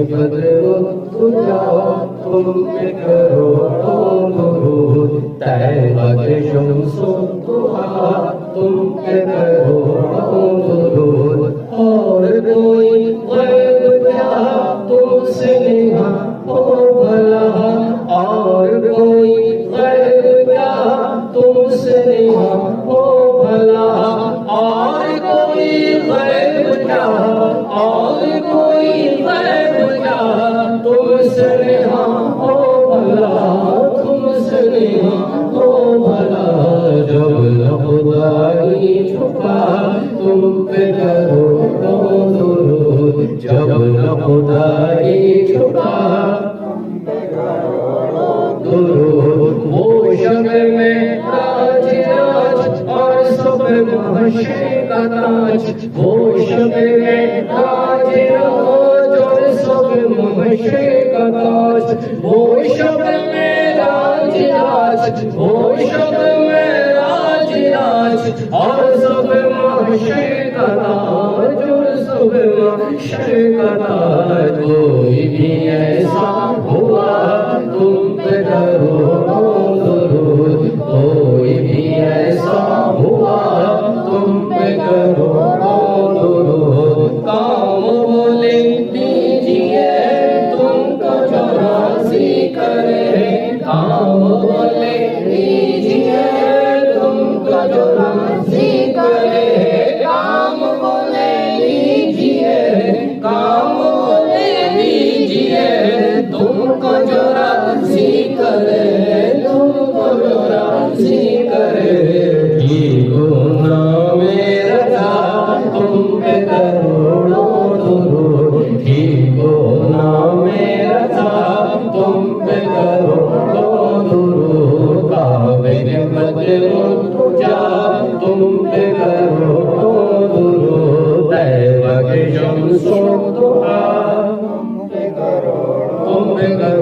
बदरुद्दुजा तुम पे करो दुरूद, तैबा के शम्सुद्दुहा तुम पे करो दुरूद। और कोई गैब क्या तुमसे नेहा हो भला, और कोई गैब क्या तुमसे नेहा हो भला, और कोई गैब क्या, और कोई गैब क्या तुमसे नेहा हो भला, तुमसे नेहा हो भला। जब न खुदाई छुपा तुम पे करो दुरूद, जब न खुदाई छुपा दुरूद। वो शब में राज और सब महशे का ताज, वो शब में राज और सब महशे का ताज, वो शब में राज, वो शब में राज और सब महशे का ताज, और सब महशे का ताज। कोई भी ऐसा हुआ तुम पे करो दुरूद, कोई भी ऐसा हुआ तुम पे करो दुरूद। काम बोले दीजिए तुमको जो राज़ी करे, काम बोले दीजिए तुमको जो राज़ी करे, काम बोले दीजिए, काम बोले दीजिए तुमको जो राज़ी करे, तुमको जो राज़ी करे। ठीक ना मेरा था तुम पे करो दुरूद, ठीक ना मेरा था तुम पे करो दुरूद। काबे के बदरुद्दुजा तुम पे करो दुरूद, तैबा के शम्सुद्दुहा तुम पे करो